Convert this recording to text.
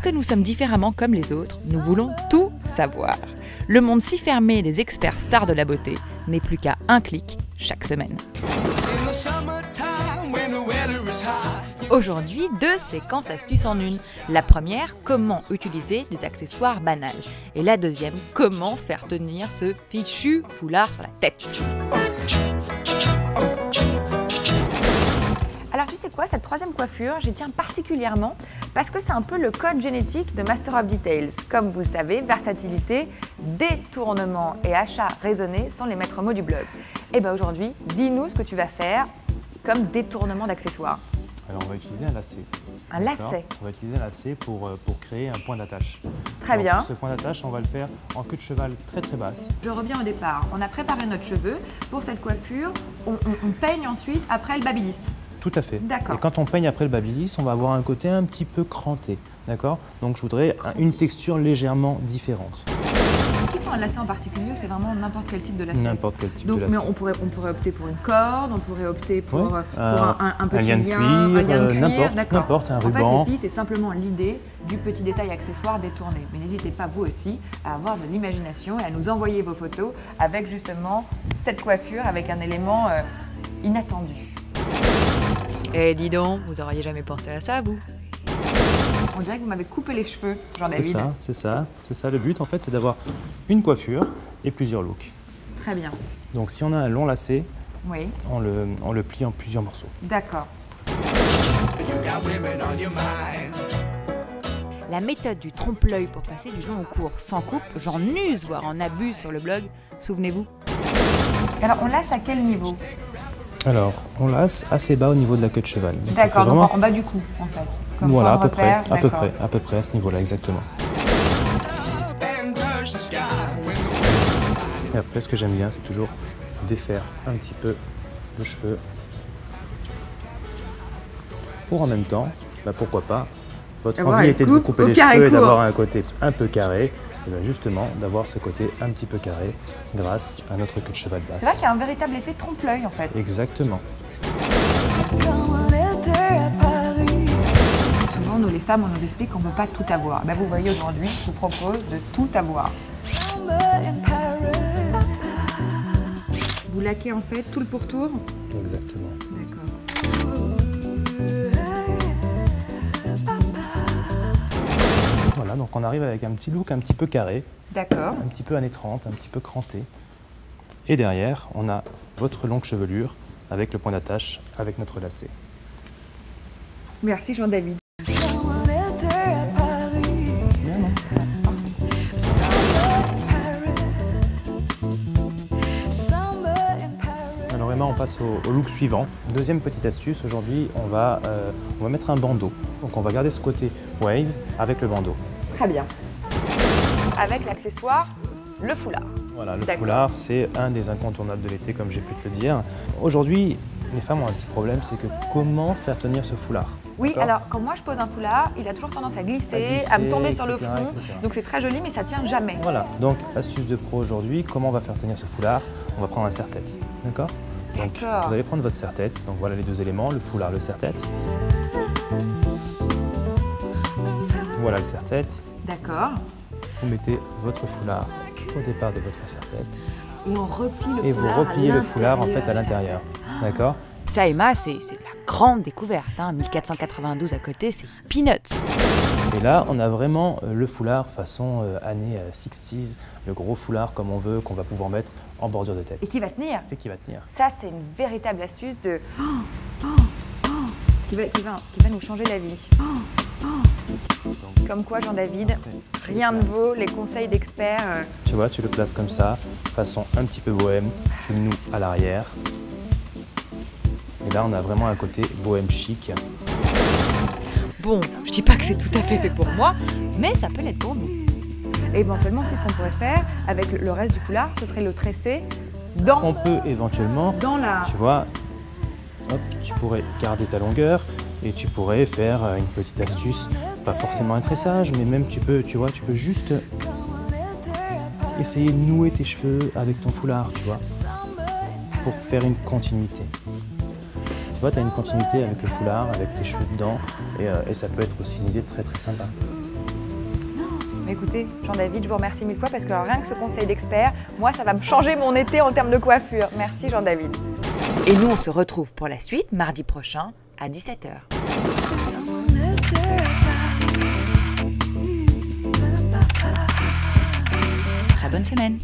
que nous sommes différemment comme les autres, nous voulons tout savoir. Le monde si fermé des experts stars de la beauté n'est plus qu'à un clic chaque semaine. Aujourd'hui, 2 séquences astuces en une. La première, comment utiliser des accessoires banals. Et la deuxième, comment faire tenir ce fichu foulard sur la tête. Alors tu sais quoi, cette troisième coiffure, j'y tiens particulièrement parce que c'est un peu le code génétique de Master of Details. Comme vous le savez, versatilité, détournement et achat raisonné sont les maîtres mots du blog. Et bien aujourd'hui, dis-nous ce que tu vas faire comme détournement d'accessoires. Alors on va utiliser un lacet. Un lacet. On va utiliser un lacet pour créer un point d'attache. Très bien. Ce point d'attache, on va le faire en queue de cheval très basse. Je reviens au départ. On a préparé notre cheveu. Pour cette coiffure, on peigne ensuite après le babyliss. Tout à fait. D'accord. Et quand on peigne après le babyliss, on va avoir un côté un petit peu cranté. D'accord? Donc je voudrais une texture légèrement différente. Est-ce qu'il faut un lacet en particulier ou c'est vraiment n'importe quel type de lacet? N'importe quel type de lacet. Mais on pourrait opter pour une corde, on pourrait opter pour, un petit lien de cuir, n'importe, un ruban. En fait, c'est simplement l'idée du petit détail accessoire détourné. Mais n'hésitez pas, vous aussi, à avoir de l'imagination et à nous envoyer vos photos avec justement cette coiffure, avec un élément inattendu. Eh dis donc, vous auriez jamais pensé à ça, vous? On dirait que vous m'avez coupé les cheveux, Jean-David. C'est ça. Le but, en fait, c'est d'avoir une coiffure et plusieurs looks. Très bien. Donc, si on a un long lacet, oui, on le plie en plusieurs morceaux. D'accord. La méthode du trompe-l'œil pour passer du long au court sans coupe, j'en use, voire en abuse sur le blog, souvenez-vous. Alors, on lace à quel niveau? Alors, on lace assez bas au niveau de la queue de cheval. D'accord, donc en bas du cou, en fait. Comme voilà, à peu près à ce niveau-là, exactement. Et après, ce que j'aime bien, c'est toujours défaire un petit peu le cheveu. Pour en même temps, pourquoi pas, votre envie était de vous couper les cheveux et d'avoir un côté un peu carré, et bien justement d'avoir ce côté un petit peu carré grâce à notre queue de cheval basse. C'est là qu'il y a un véritable effet trompe-l'œil en fait. Exactement. Souvent, nous les femmes, on nous explique qu'on ne peut pas tout avoir. Ben, vous voyez, aujourd'hui, je vous propose de tout avoir. Vous laquez en fait tout le pourtour? Exactement. D'accord. Voilà, donc on arrive avec un petit look un petit peu carré. D'accord. Un petit peu années 30, un petit peu cranté. Et derrière, on a votre longue chevelure avec le point d'attache, avec notre lacet. Merci Jean-David. Bien, non? Alors Emma, on passe au look suivant. Deuxième petite astuce, aujourd'hui, on va mettre un bandeau. Donc on va garder ce côté wave avec le bandeau. Très bien. Avec l'accessoire, le foulard. Voilà, le foulard, c'est un des incontournables de l'été, comme j'ai pu te le dire. Aujourd'hui, les femmes ont un petit problème, c'est que comment faire tenir ce foulard? Oui, alors quand moi je pose un foulard, il a toujours tendance à glisser, à me tomber sur le front. Donc c'est très joli, mais ça tient jamais. Voilà, donc astuce de pro aujourd'hui, comment on va faire tenir ce foulard? On va prendre un serre-tête, d'accord? Donc vous allez prendre votre serre-tête, donc voilà les deux éléments, le foulard, le serre-tête. Voilà le serre-tête. D'accord. Vous mettez votre foulard au départ de votre serre-tête. Et on replie le foulard. Et vous repliez le foulard en fait à l'intérieur. D'accord? Ça, Emma, c'est de la grande découverte. 1492 à côté, c'est peanuts. Et là, on a vraiment le foulard façon années 60s, le gros foulard comme on veut, qu'on va pouvoir mettre en bordure de tête. Et qui va tenir. Et qui va tenir. Ça, c'est une véritable astuce de... qui va nous changer la vie. Comme quoi, Jean-David, rien ne vaut les conseils d'experts. Tu vois, tu le places comme ça, façon un petit peu bohème, tu le noues à l'arrière. Et là, on a vraiment un côté bohème chic. Bon, je dis pas que c'est tout à fait pour moi, mais ça peut l'être pour nous. Et éventuellement, c'est ce qu'on pourrait faire avec le reste du foulard, ce serait le tresser dans... On peut éventuellement, tu vois, hop, tu pourrais garder ta longueur et tu pourrais faire une petite astuce, pas forcément un tressage, mais même tu peux juste essayer de nouer tes cheveux avec ton foulard, tu vois, pour faire une continuité. Tu vois, tu as une continuité avec le foulard, avec tes cheveux dedans, et ça peut être aussi une idée très très sympa. Écoutez, Jean-David, je vous remercie 1000 fois parce que rien que ce conseil d'expert, moi, ça va me changer mon été en termes de coiffure. Merci Jean-David. Et nous, on se retrouve pour la suite mardi prochain à 17 h. Très bonne semaine.